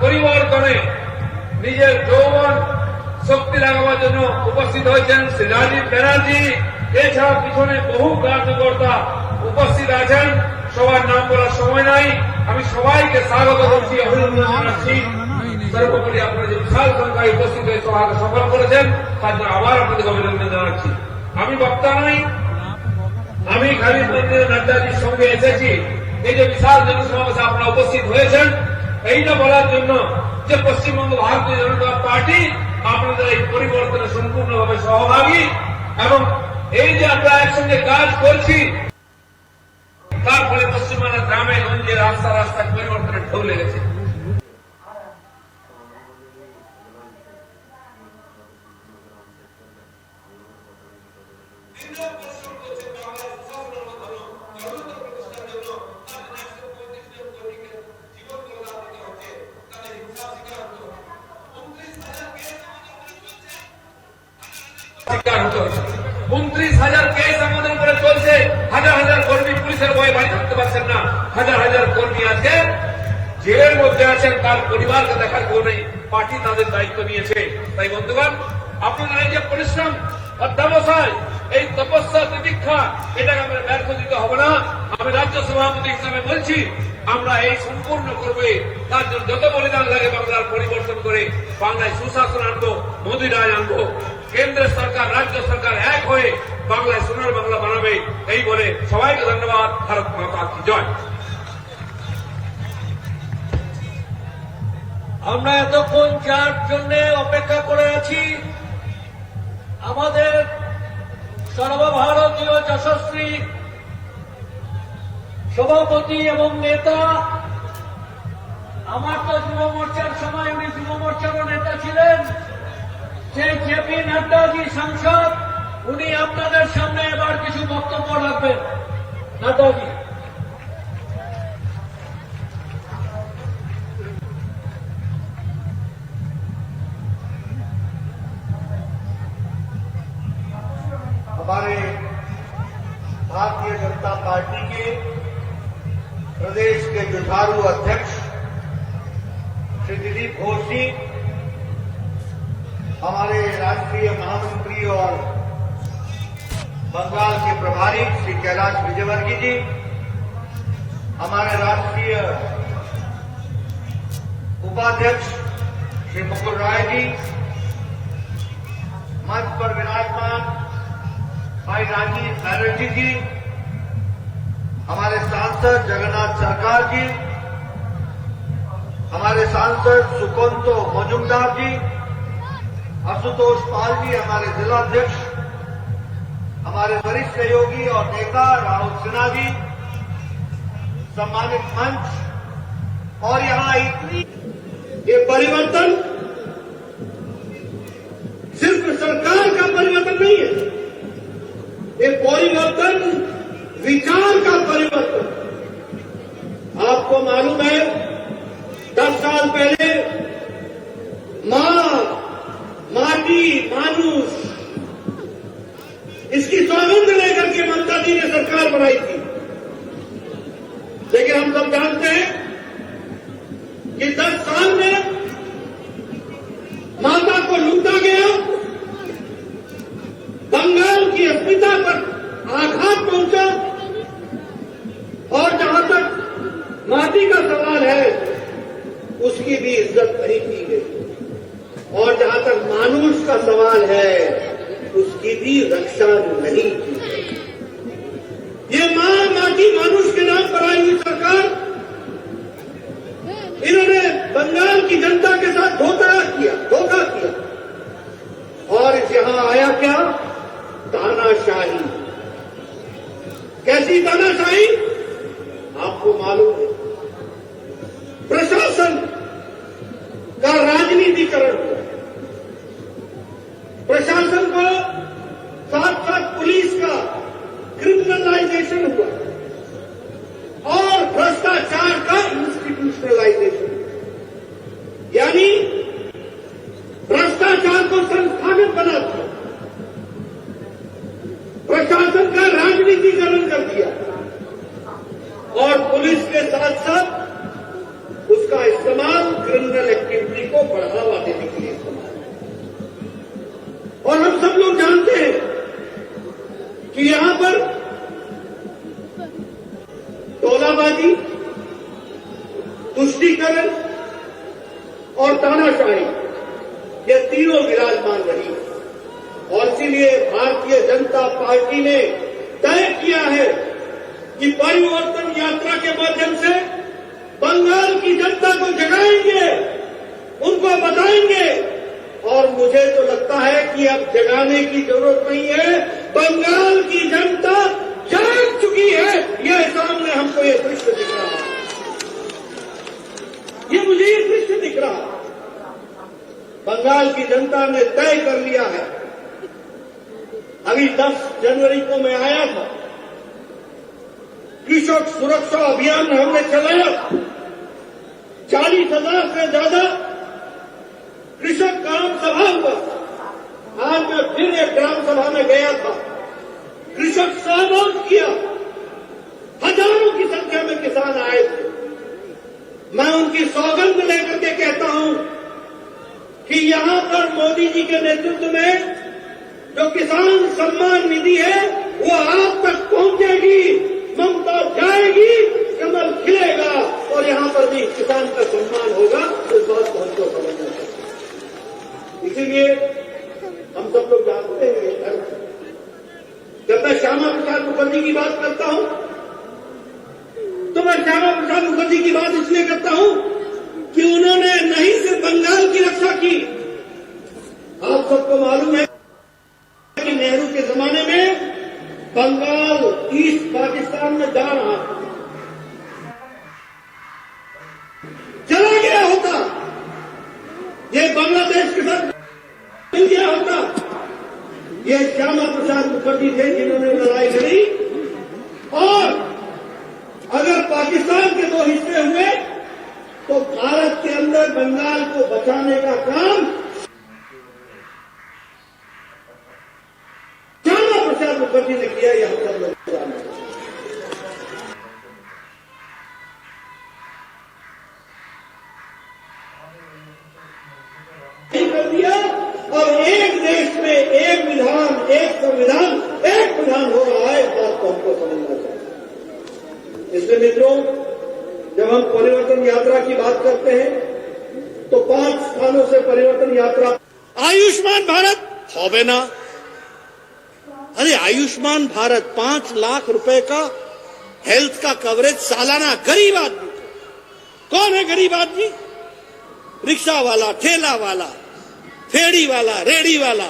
পরিবর্তনে নিজের যৌবন শক্তি লাগাবার জন্য উপস্থিত হয়েছেন শ্রী রাজীব ব্যানার্জি। এছাড়া পিছনে বহু কার্যকর্তা উপস্থিত আছেন, সবার নাম বলার সময় নাই। আমি সবাইকে স্বাগত করছি, অভিনন্দন জানাচ্ছি। সর্বোপরি আপনারা যে বিশাল সংখ্যায় উপস্থিত হয়ে সভাকে সফল করেছেন তার জন্য আবার আপনাদের অভিনন্দন জানাচ্ছি। আমি বক্তা নই, আমি খালি নাড্ডাজির সঙ্গে এসেছি এই যে বিশাল জনসমাবেশে আপনারা উপস্থিত হয়েছেন এইটা বলার জন্য যে পশ্চিমবঙ্গ ভারতীয় জনতা পার্টি আপনাদের এই পরিবর্তনে সম্পূর্ণভাবে সহভাগী এবং এই যে আমরা একসঙ্গে কাজ করছি তার ফলে পশ্চিমবঙ্গের গ্রামে গঞ্জে রাস্তায় পরিবর্তনের ঢেউ লেগেছে। শিকার হতে হচ্ছে 29,000 কেস আমাদের উপরে চলছে, হাজার হাজার কর্মী পুলিশের ভয়ে বাড়ি থাকতে পারছেন না, হাজার হাজার কর্মী আজকে জেলের মধ্যে আছেন, তার পরিবারকে দেখার কেউ নেই, পার্টি তাদের দায়িত্ব নিয়েছে। তাই বন্ধুগণ, আপনারা এই যে পরিশ্রম অধ্যাবসায় এই তপস্যা প্রতীক্ষা এটাকে আমরা ব্যর্থ দিতে হবে না। আমি রাজ্য সভাপতি হিসাবে বলছি আমরা এই সম্পূর্ণ করবে, তার জন্য যত বলিদান লাগে বাংলার পরিবর্তন করে বাংলায় সুশাসন আনবো, মোদী রায় আনবো, কেন্দ্রের সরকার রাজ্য সরকার এক হয়ে বাংলায় সোনার বাংলা বানাবে। এই বলে সবাইকে ধন্যবাদ। ভারত মাতা কি জয়। আমরা এতক্ষণ যার জন্য অপেক্ষা করে আছি, আমাদের সর্বভারতীয় যশস্বী সভাপতি এবং নেতা, আমার তো যুব মোর্চার সময় উনি যুব মোর্চারও নেতা ছিলেন, সেই জেপি নাড্ডাজি সাংসদ, উনি আপনাদের সামনে এবার কিছু বক্তব্য রাখবেন। নাড্ডাজি। हमारे भारतीय जनता पार्टी के प्रदेश के जुझारू अध्यक्ष श्री दिलीप घोष जी, हमारे राष्ट्रीय महामंत्री और बंगाल के प्रभारी श्री कैलाश विजयवर्गीय जी, हमारे राष्ट्रीय उपाध्यक्ष श्री मुकुल राय जी, मंच पर विराजमान भाई राजीव बैनर्जी जी, हमारे सांसद जगन्नाथ सरकार जी, हमारे सांसद सुकंतो मजुमदार जी, आशुतोष पाल जी हमारे जिलाध्यक्ष, हमारे वरिष्ठ सहयोगी और नेता राहुल सिन्हा जी, सम्मानित मंच और यहां इतनी ये परिवर्तन सिर्फ सरकार का परिवर्तन नहीं है, ये परिवर्तन विचार का परिवर्तन। आपको मालूम है 10 साल पहले माटी मानुष इसकी सौगंध लेकर के ममता जी ने सरकार बनाई थी, लेकिन हम सब जानते हैं कि 10 साल में माता को लूटा गया, बंगाल की अस्मिता पर आघात पहुंचा, और जहां तक माटी का सवाल है उसकी भी इज्जत नहीं की गई, और जहां तक मानुष का सवाल है उसकी भी रक्षा नहीं की गई। ये माटी मानुष के नाम पर आई हुई सरकार, इन्होंने बंगाल की जनता के साथ धोखा किया, और यहां आया क्या? तानाशाही। कैसी तानाशाही? आपको मालूम है, प्रशासन का राजनीतिकरण हुआ, प्रशासन को साथ साथ पुलिस का क्रिमिनलाइजेशन हुआ, और भ्रष्टाचार का इंस्टीट्यूशनलाइजेशन, यानी भ्रष्टाचार को संस्थागत बना दिया, प्रशासन का राजनीतिकरण कर दिया, और पुलिस के साथ उसका इस्तेमाल क्रिमिनल एक्टिविटी को बढ़ावा देने के लिए इस्तेमाल। और हम सब लोग जानते हैं कि यहां पर तोलाबाजी, तुष्टीकरण और तानाशाही ये तीनों विराजमान रही और इसीलिए भारतीय जनता पार्टी ने तय किया है कि परिवर्तन यात्रा के माध्यम से बंगाल की जनता को जगाएंगे, उनको बताएंगे। और मुझे तो लगता है कि अब जगाने की जरूरत नहीं है, बंगाल की जनता जाग चुकी है। यह सामने हमको ये दृश्य दिख रहा है, ये मुझे ये दृश्य दिख रहा है। बंगाल की जनता ने तय कर लिया है। अभी 10 जनवरी को मैं आया था, कृषक सुरक्षा अभियान हमने चलाया। 40,000 से ज्यादा कृषक ग्राम सभा हुआ। आज मैं फिर एक ग्राम सभा में गया था, कृषक सहयोग किया, हजारों की संख्या में किसान आए थे। मैं उनकी सौगंध लेकर के कहता हूं कि यहां पर मोदी जी के नेतृत्व में जो किसान सम्मान निधि है वो आप तक पहुंचेगी, ममता जाएगी, कमल खिलेगा और यहां पर भी किसान का सम्मान होगा। इस बात को हमको समझना चाहिए। इसीलिए हम सब लोग जानते हैं, जब मैं श्यामा प्रसाद मुखर्जी की बात करता हूं तो मैं श्यामा प्रसाद मुखर्जी की बात इसलिए करता हूं कि उन्होंने नहीं सिर्फ बंगाल की रक्षा की। आप सबको मालूम है कि नेहरू के जमाने में बंगाल ईस्ट पाकिस्तान में जा रहा था, चला गया होता, ये बांग्लादेश के साथ मिल गया होता। ये श्यामा प्रसाद मुखर्जी थे जिन्होंने लड़ाई लड़ी और अगर पाकिस्तान के 2 हिस्से हुए तो भारत के अंदर बंगाल को बचाने का काम श्यामा प्रसाद मुखर्जी ने किया। यह हम सब लोग जानते हैं। कर दिया और एक देश में एक विधान, एक संविधान, एक विधान हो रहा है। इस बात को हमको समझना चाहिए। इसलिए मित्रों, जब हम परिवर्तन यात्रा की बात करते हैं तो 5 स्थानों से परिवर्तन यात्रा। आयुष्मान भारत होवे ना, अरे आयुष्मान भारत 5 लाख रुपए का हेल्थ का कवरेज सालाना। गरीब आदमी, कौन है गरीब आदमी? रिक्शा वाला, ठेला वाला, फेड़ी वाला, रेड़ी वाला,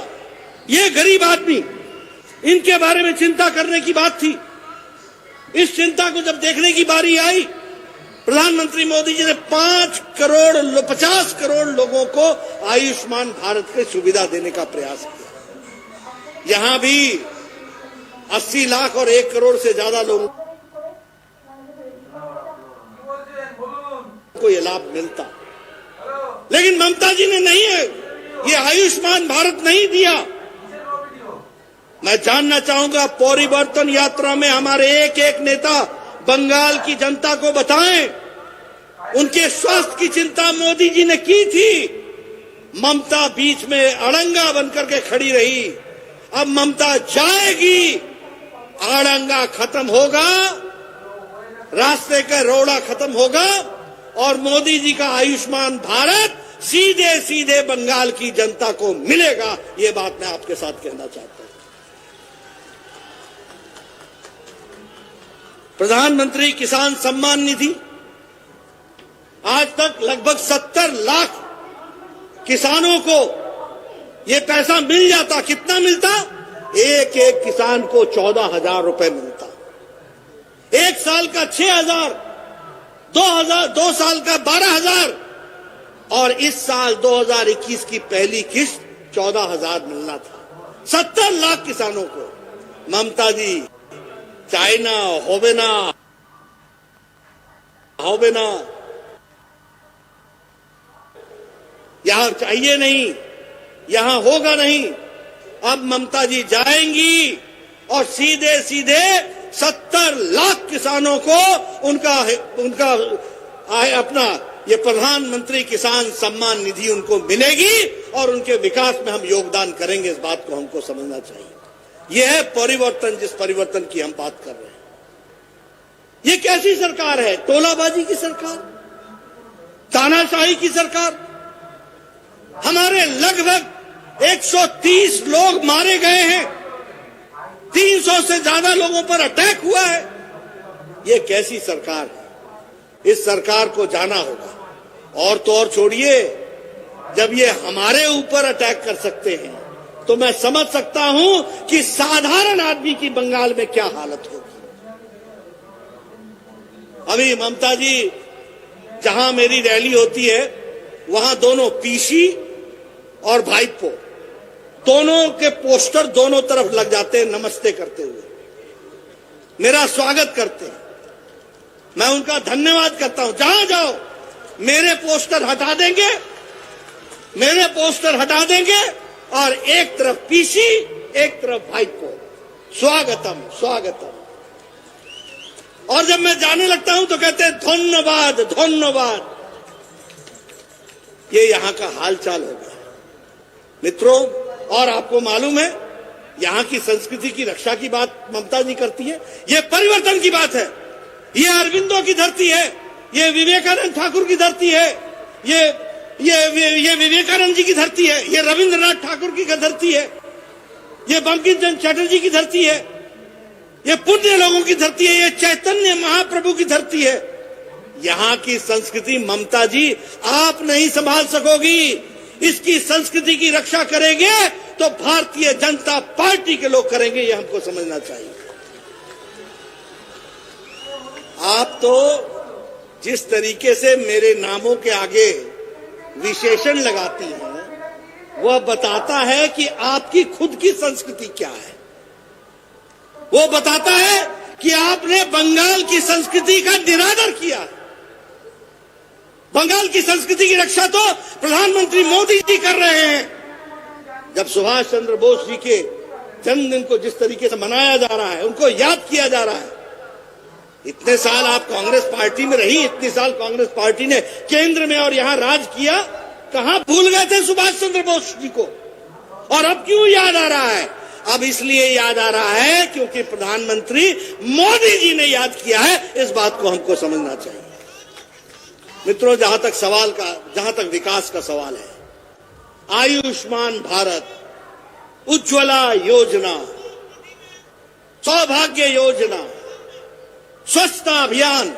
ये गरीब आदमी, इनके बारे में चिंता करने की बात थी। इस चिंता को जब देखने की बारी आई, प्रधानमंत्री मोदी जी ने 50 करोड़ लोगों को आयुष्मान भारत की सुविधा देने का प्रयास किया। यहां भी 80 लाख और 1 करोड़ से ज्यादा लोगों को यह लाभ मिलता, लेकिन ममता जी ने नहीं है, ये आयुष्मान भारत नहीं दिया। मैं जानना चाहूंगा, परिवर्तन यात्रा में हमारे एक एक नेता बंगाल की जनता को बताएं, उनके स्वास्थ्य की चिंता मोदी जी ने की थी। ममता बीच में अड़ंगा बनकर के खड़ी रही। अब ममता जाएगी, अड़ंगा खत्म होगा, रास्ते का रोड़ा खत्म होगा और मोदी जी का आयुष्मान भारत सीधे सीधे बंगाल की जनता को मिलेगा। ये बात मैं आपके साथ कहना चाहता हूं। प्रधानमंत्री किसान सम्मान निधि, आज तक लगभग 70 लाख किसानों को ये पैसा मिल जाता। कितना मिलता? एक एक किसान को 14,000 रुपए मिलता। 1 साल का 6,000, 2 साल का 12,000 और इस साल 2021 की पहली किस्त 14,000 मिलना था 70 लाख किसानों को। ममता जी, चाइना होवे ना, यहां चाहिए नहीं, यहां होगा नहीं। अब ममता जी जाएंगी और सीधे सीधे 70 लाख किसानों को उनका अपना ये प्रधानमंत्री किसान सम्मान निधि उनको मिलेगी और उनके विकास में हम योगदान करेंगे। इस बात को हमको समझना चाहिए। यह है परिवर्तन, जिस परिवर्तन की हम बात कर रहे हैं। ये कैसी सरकार है? टोलाबाजी की सरकार, तानाशाही की सरकार। हमारे लगभग 130 लोग मारे गए हैं, 300 से ज्यादा लोगों पर अटैक हुआ है। ये कैसी सरकार है? इस सरकार को जाना होगा। और तो और छोड़िए, जब ये हमारे ऊपर अटैक कर सकते हैं तो मैं समझ सकता हूं कि साधारण आदमी की बंगाल में क्या हालत होगी। अभी ममता जी जहां मेरी रैली होती है वहां दोनों पीसी और भाईपो दोनों के पोस्टर दोनों तरफ लग जाते हैं, नमस्ते करते हुए मेरा स्वागत करते हैं। मैं उनका धन्यवाद करता हूं। जहां जाओ मेरे पोस्टर हटा देंगे, मेरे पोस्टर हटा देंगे और एक तरफ पीसी एक तरफ भाईपो, स्वागतम स्वागतम। और जब मैं जाने लगता हूं तो कहते हैं धन्यवाद धन्यवाद। ये यहां का हालचाल हो गया मित्रों। और आपको मालूम है, यहां की संस्कृति की रक्षा की बात ममता जी करती है। ये परिवर्तन की बात है। ये अरविंदो की धरती है, ये विवेकानंद ठाकुर की धरती है, ये विवेकानंद जी की धरती है, ये रविंद्रनाथ ठाकुर की धरती है, ये बंकिम चंद्र चटर्जी की धरती है, ये पुण्य लोगों की धरती है, ये चैतन्य महाप्रभु की धरती है। यहां की संस्कृति ममता जी आप नहीं संभाल सकोगी। इसकी संस्कृति की रक्षा करेंगे तो भारतीय जनता पार्टी के लोग करेंगे, ये हमको समझना चाहिए। आप तो जिस तरीके से मेरे नामों के आगे विशेषण लगाती हैं, वह बताता है कि आपकी खुद की संस्कृति क्या है। वो बताता है कि आपने बंगाल की संस्कृति का निरादर किया। बंगाल की संस्कृति की रक्षा तो प्रधानमंत्री मोदी जी कर रहे हैं। जब सुभाष चंद्र बोस जी के जन्मदिन को जिस तरीके से मनाया जा रहा है, उनको याद किया जा रहा है। इतने साल आप कांग्रेस पार्टी में रही, इतने साल कांग्रेस पार्टी ने केंद्र में और यहां राज किया, कहां भूल गए थे सुभाष चंद्र बोस जी को? और अब क्यों याद आ रहा है? अब इसलिए याद आ रहा है क्योंकि प्रधानमंत्री मोदी जी ने याद किया है। इस बात को हमको समझना चाहिए मित्रों। जहां तक विकास का सवाल है, आयुष्मान भारत, उज्ज्वला योजना, सौभाग्य योजना, स्वच्छता अभियान,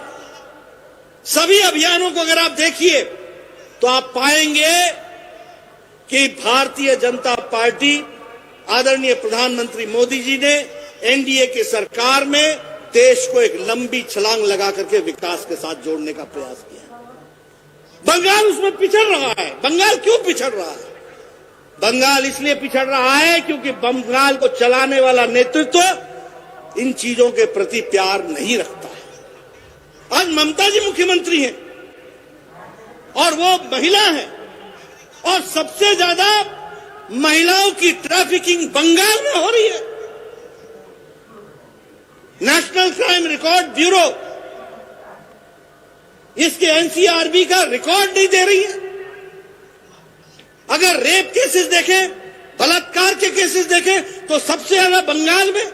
सभी अभियानों को अगर आप देखिए तो आप पाएंगे कि भारतीय जनता पार्टी, आदरणीय प्रधानमंत्री मोदी जी ने एनडीए की सरकार में देश को एक लंबी छलांग लगा करके विकास के साथ जोड़ने का प्रयास किया। बंगाल उसमें पिछड़ रहा है। बंगाल क्यों पिछड़ रहा है? बंगाल इसलिए पिछड़ रहा है क्योंकि बंगाल को चलाने वाला नेतृत्व इन चीजों के प्रति प्यार नहीं रखता है। आज ममता जी मुख्यमंत्री हैं और वो महिला है, और सबसे ज्यादा महिलाओं की ट्रैफिकिंग बंगाल में हो रही है। नेशनल क्राइम रिकॉर्ड ब्यूरो इसके एनसीआरबी का रिकॉर्ड नहीं दे रही है। अगर रेप केसेस देखें, बलात्कार के केसेस देखें तो सबसे ज्यादा बंगाल में।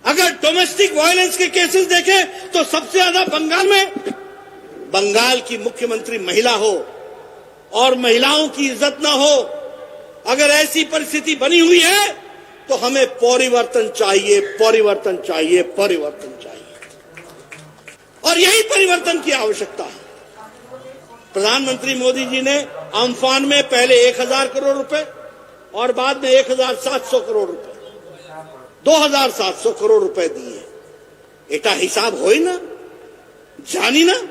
अगर डोमेस्टिक वायलेंस के केसेस देखें तो सबसे ज्यादा बंगाल में। बंगाल की मुख्यमंत्री महिला हो और महिलाओं की इज्जत ना हो, अगर ऐसी परिस्थिति बनी हुई है तो हमें परिवर्तन चाहिए, परिवर्तन चाहिए, परिवर्तन चाहिए। और यही परिवर्तन की आवश्यकता है। प्रधानमंत्री मोदी जी ने अम्फान में पहले 1000 करोड़ रुपए और बाद में 1700 करोड़ रुपए, 2700 करोड़ रुपए दिए। एटा हिसाब हो ना, जानी ना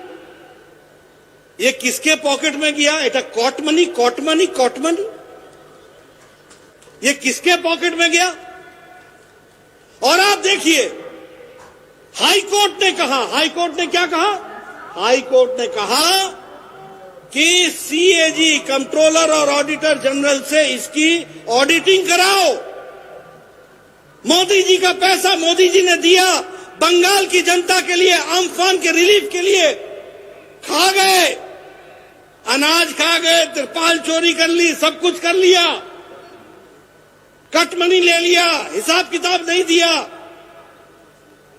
ये किसके पॉकेट में गया? एटा caught money, caught money, caught money. ये किसके पॉकेट में गया? और आप देखिए, हाई कोर्ट ने कहा, हाई कोर्ट ने क्या कहा? हाई कोर्ट ने कहा कि सीएजी, कंट्रोलर और ऑडिटर जनरल से इसकी ऑडिटिंग कराओ। मोदी जी का पैसा मोदी जी ने दिया बंगाल की जनता के लिए, अम्फान के रिलीफ के लिए। खा गए, अनाज खा गए, तिरपाल चोरी कर ली, सब कुछ कर लिया, कट मनी ले लिया, हिसाब किताब नहीं दिया।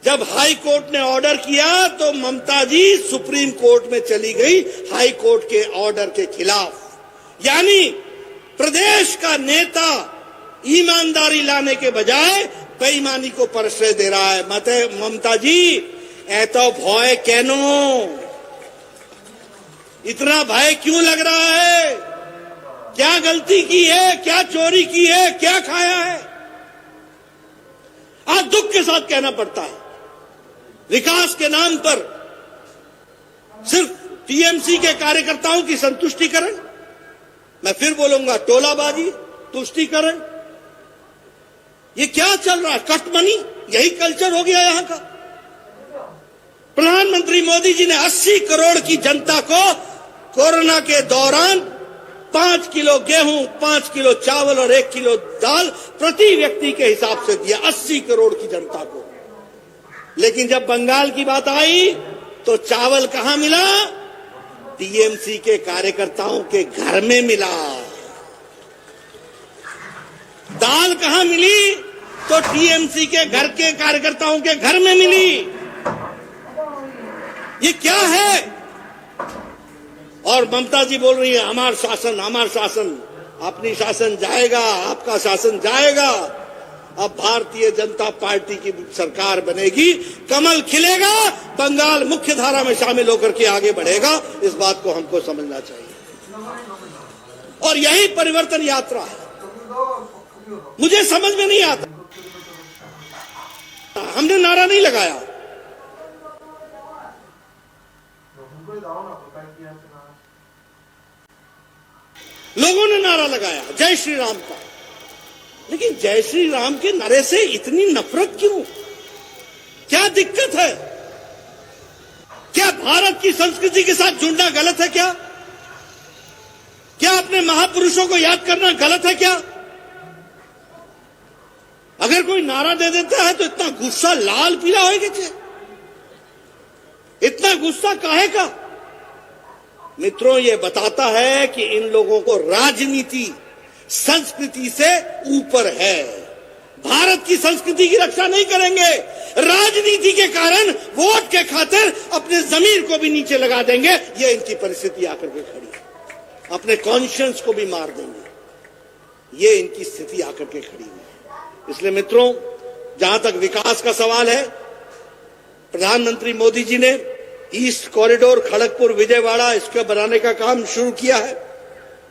जब हाई कोर्ट ने ऑर्डर किया तो ममता जी सुप्रीम कोर्ट में चली गई हाई कोर्ट के ऑर्डर के खिलाफ। यानी प्रदेश का नेता ईमानदारी लाने के बजाय बेईमानी को प्रश्रय दे रहा है। ममता जी ऐतो भय कैनो, इतना भय क्यों लग रहा है? क्या गलती की है, क्या चोरी की है, क्या खाया है? आज दुख के साथ कहना पड़ता है, विकास के नाम पर सिर्फ टीएमसी के कार्यकर्ताओं की संतुष्टिकरण, मैं फिर बोलूंगा टोलाबाजी, तुष्टिकरण, ये क्या चल रहा है? कटमनी, यही कल्चर हो गया यहां का। प्रधानमंत्री मोदी जी ने 80 करोड़ की जनता को कोरोना के दौरान 5 किलो गेहूं, 5 किलो चावल और 1 किलो दाल प्रति व्यक्ति के हिसाब से दिया, 80 करोड़ की जनता को। लेकिन जब बंगाल की बात आई तो चावल कहां मिला? टीएमसी के कार्यकर्ताओं के घर में मिला। दाल कहां मिली? तो टीएमसी के घर के कार्यकर्ताओं के घर में मिली। ये क्या है? और ममता जी बोल रही है हमार शासन, हमार शासन। अपनी शासन जाएगा, आपका शासन जाएगा। अब भारतीय जनता पार्टी की सरकार बनेगी, कमल खिलेगा, बंगाल मुख्य धारा में शामिल होकर के आगे बढ़ेगा। इस बात को हमको समझना चाहिए और यही परिवर्तन यात्रा है। मुझे समझ में नहीं आता, हमने नारा नहीं लगाया, लोगों ने नारा लगाया जय श्री राम का। लेकिन जय श्री राम के नारे से इतनी नफरत क्यों? क्या दिक्कत है? क्या भारत की संस्कृति के साथ जुड़ना गलत है क्या? क्या अपने महापुरुषों को याद करना गलत है क्या? अगर कोई नारा दे देता है तो इतना गुस्सा लाल पीला होएगा क्या? इतना गुस्सा काहे का? मित्रों, ये बताता है कि इन लोगों को राजनीति संस्कृति से ऊपर है। भारत की संस्कृति की रक्षा नहीं करेंगे, राजनीति के कारण वोट के खातिर अपने जमीर को भी नीचे लगा देंगे। ये इनकी परिस्थिति आकर के खड़ी है। अपने कॉन्शियंस को भी मार देंगे। ये इनकी स्थिति आकर के खड़ी है। इसलिए मित्रों, जहां तक विकास का सवाल है, प्रधानमंत्री मोदी जी ने ईस्ट कॉरिडोर खड़गपुर विजयवाड़ा इसके बनाने का काम शुरू किया है।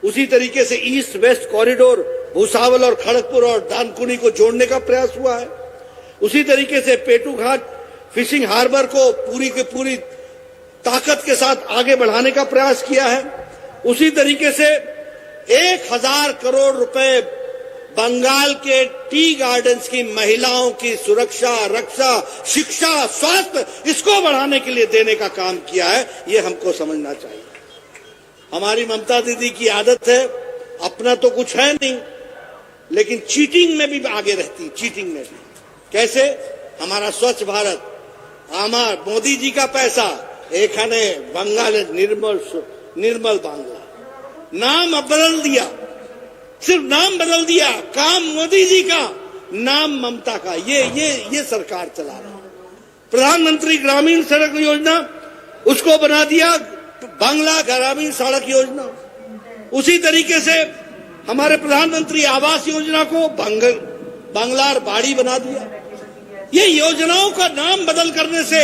उसी तरीके से ईस्ट वेस्ट कॉरिडोर भूसावल और खड़गपुर और डानकुनी को जोड़ने का प्रयास हुआ है। उसी तरीके से पेटूघाट फिशिंग हार्बर को पूरी की पूरी ताकत के साथ आगे बढ़ाने का प्रयास किया है। उसी तरीके से 1000 करोड़ रुपए बंगाल के टी गार्डन्स की महिलाओं की सुरक्षा, रक्षा, शिक्षा, स्वास्थ्य, इसको बढ़ाने के लिए देने का काम किया है। ये हमको समझना चाहिए। हमारी ममता दीदी की आदत है, अपना तो कुछ है नहीं, लेकिन चीटिंग में भी आगे रहती, चीटिंग में भी। कैसे? हमारा स्वच्छ भारत, हमारा मोदी जी का पैसा, एखाने बंगाल निर्मल बांग्ला, नाम अब बदल दिया, सिर्फ नाम बदल दिया, काम मोदी जी का, नाम ममता का। ये सरकार चला रही है। प्रधानमंत्री ग्रामीण सड़क योजना, उसको बना दिया बांग्ला ग्रामीण सड़क योजना। उसी तरीके से हमारे प्रधानमंत्री आवास योजना को बांग्लार बाड़ी बना दिया। ये योजनाओं का नाम बदल करने से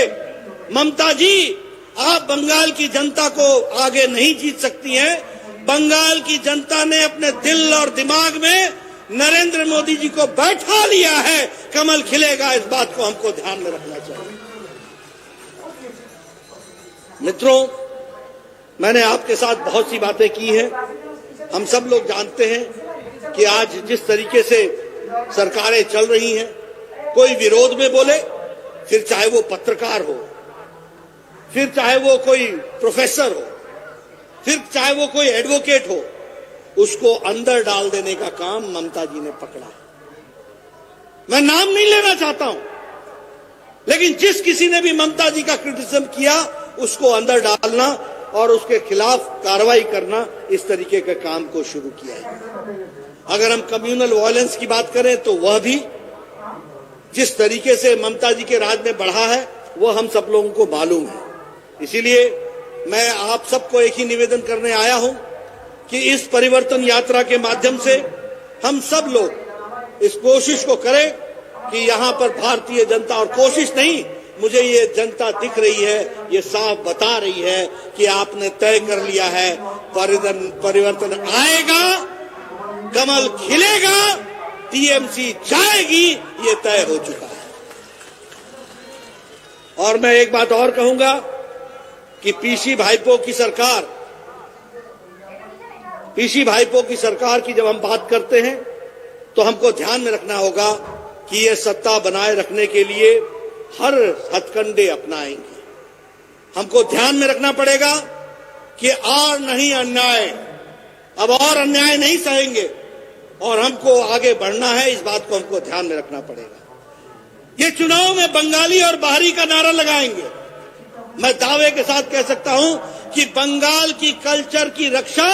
ममता जी, आप बंगाल की जनता को आगे नहीं जीत सकती हैं। बंगाल की जनता ने अपने दिल और दिमाग में नरेंद्र मोदी जी को बैठा लिया है। कमल खिलेगा, इस बात को हमको ध्यान में रखना चाहिए। मित्रों, मैंने आपके साथ बहुत सी बातें की हैं। हम सब लोग जानते हैं कि आज जिस तरीके से सरकारें चल रही हैं, कोई विरोध में बोले, फिर चाहे वो पत्रकार हो, फिर चाहे वो कोई प्रोफेसर हो, फिर चाहे वो कोई एडवोकेट हो, उसको अंदर डाल देने का काम ममता जी ने पकड़ा। मैं नाम नहीं लेना चाहता हूं, लेकिन जिस किसी ने भी ममता जी का क्रिटिसिज्म किया, उसको अंदर डालना और उसके खिलाफ कार्रवाई करना, इस तरीके के काम को शुरू किया है। अगर हम कम्युनल वायलेंस की बात करें तो वह भी जिस तरीके से ममता जी के राज में बढ़ा है वह हम सब लोगों को मालूम है। इसीलिए मैं आप सबको एक ही निवेदन करने आया हूं कि इस परिवर्तन यात्रा के माध्यम से हम सब लोग इस कोशिश को करें कि यहां पर भारतीय जनता, और कोशिश नहीं, मुझे ये जनता दिख रही है, ये साफ बता रही है कि आपने तय कर लिया है परिवर्तन आएगा, कमल खिलेगा, टीएमसी जाएगी, ये तय हो चुका है। और मैं एक बात और कहूंगा कि पीसी भाइपो की सरकार की जब हम बात करते हैं तो हमको ध्यान में रखना होगा कि ये सत्ता बनाए रखने के लिए हर हथकंडे अपनाएंगे। हमको ध्यान में रखना पड़ेगा कि और नहीं अन्याय, अब और अन्याय नहीं सहेंगे और हमको आगे बढ़ना है, इस बात को हमको ध्यान में रखना पड़ेगा। ये चुनाव में बंगाली और बाहरी का नारा लगाएंगे। मैं दावे के साथ कह सकता हूं कि बंगाल की कल्चर की रक्षा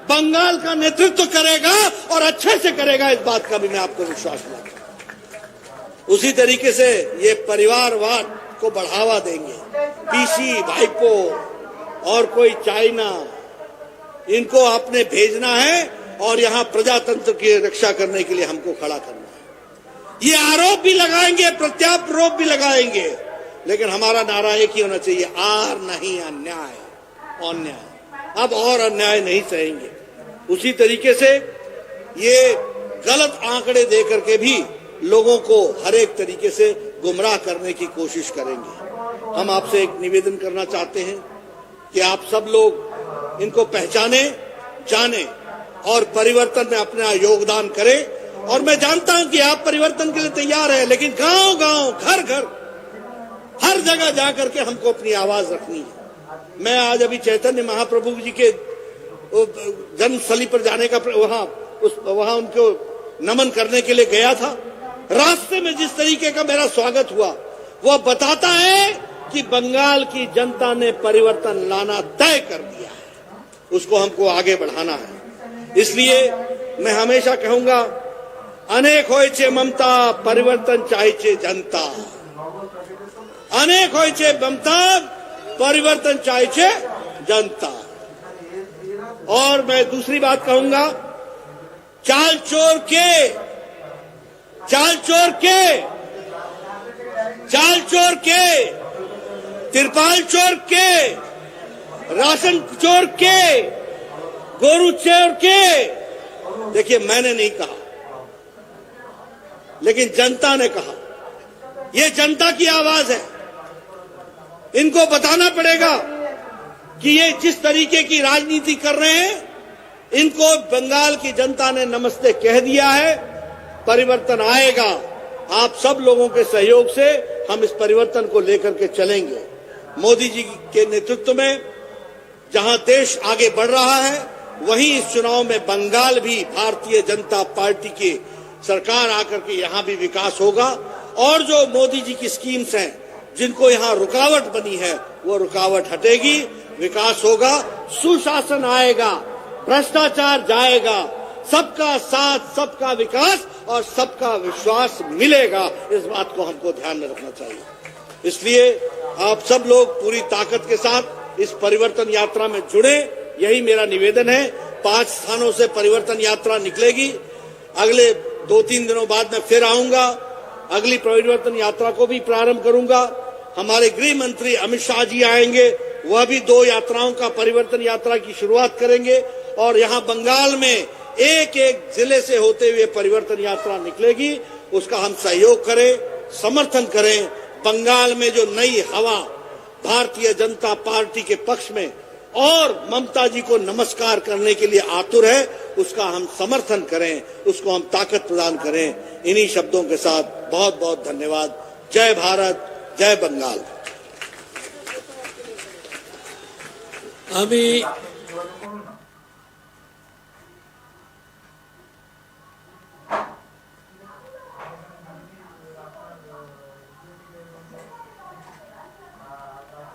बंगाल का नेतृत्व करेगा और अच्छे से करेगा, इस बात का भी मैं आपको विश्वास दिलाता हूं। उसी तरीके से ये परिवारवाद को बढ़ावा देंगे। पीसी भाइपो और कोई चाइना, इनको आपने भेजना है और यहां प्रजातंत्र की रक्षा करने के लिए हमको खड़ा करना है। ये आरोप भी लगाएंगे, प्रत्यारोप भी लगाएंगे, लेकिन हमारा नारा एक ही होना चाहिए, आर नहीं अन्याय, अन्याय, अब और अन्याय नहीं सहेंगे। उसी तरीके से ये गलत आंकड़े दे करके भी लोगों को हर एक तरीके से गुमराह करने की कोशिश करेंगे। हम आपसे एक निवेदन करना चाहते हैं कि आप सब लोग इनको पहचाने, जाने और परिवर्तन में अपना योगदान करें। और मैं जानता हूं कि आप परिवर्तन के लिए तैयार हैं, लेकिन गांव-गांव, घर-घर, हर जगह जाकर के हमको अपनी आवाज रखनी है। मैं आज अभी चैतन्य महाप्रभु जी के जन्मस्थली पर जाने का वहां उनको नमन करने के लिए गया था। रास्ते में जिस तरीके का मेरा स्वागत हुआ वह बताता है कि बंगाल की जनता ने परिवर्तन लाना तय कर दिया है, उसको हमको आगे बढ़ाना है। इसलिए मैं हमेशा कहूंगा, अनेक होय छे ममता, परिवर्तन चाहे छे जनता। अनेक होय छे ममता, परिवर्तन चाहे छे जनता। और मैं दूसरी बात कहूंगा, चाल चोर के, तिरपाल चोर के, राशन चोर के, गोरू चोर के, देखिए मैंने नहीं कहा, लेकिन जनता ने कहा। ये जनता की आवाज है। इनको बताना पड़ेगा कि ये जिस तरीके की राजनीति कर रहे हैं, इनको बंगाल की जनता ने नमस्ते कह दिया है। परिवर्तन आएगा, आप सब लोगों के सहयोग से हम इस परिवर्तन को लेकर के चलेंगे। मोदी जी के नेतृत्व में जहां देश आगे बढ़ रहा है, वहीं इस चुनाव में बंगाल भी भारतीय जनता पार्टी की सरकार आकर के यहां भी विकास होगा। और जो मोदी जी की स्कीम्स हैं, जिनको यहां रुकावट बनी है, वो रुकावट हटेगी, विकास होगा, सुशासन आएगा, भ्रष्टाचार जाएगा, सबका साथ, सबका विकास और सबका विश्वास मिलेगा। इस बात को हमको ध्यान में रखना चाहिए। इसलिए आप सब लोग पूरी ताकत के साथ इस परिवर्तन यात्रा में जुड़े, यही मेरा निवेदन है। 5 स्थानों से परिवर्तन यात्रा निकलेगी। अगले 2-3 दिनों बाद मैं फिर आऊंगा, अगली परिवर्तन यात्रा को भी प्रारंभ करूंगा। हमारे गृह मंत्री अमित शाह जी आएंगे, वह भी 2 यात्राओं का परिवर्तन यात्रा की शुरुआत करेंगे। और यहां बंगाल में एक एक जिले से होते हुए परिवर्तन यात्रा निकलेगी, उसका हम सहयोग करें, समर्थन करें। बंगाल में जो नई हवा भारतीय जनता पार्टी के पक्ष में और ममता जी को नमस्कार करने के लिए आतुर है, उसका हम समर्थन करें, उसको हम ताकत प्रदान करें। इन्हीं शब्दों के साथ बहुत बहुत धन्यवाद। जय भारत, जय बंगाल। আমি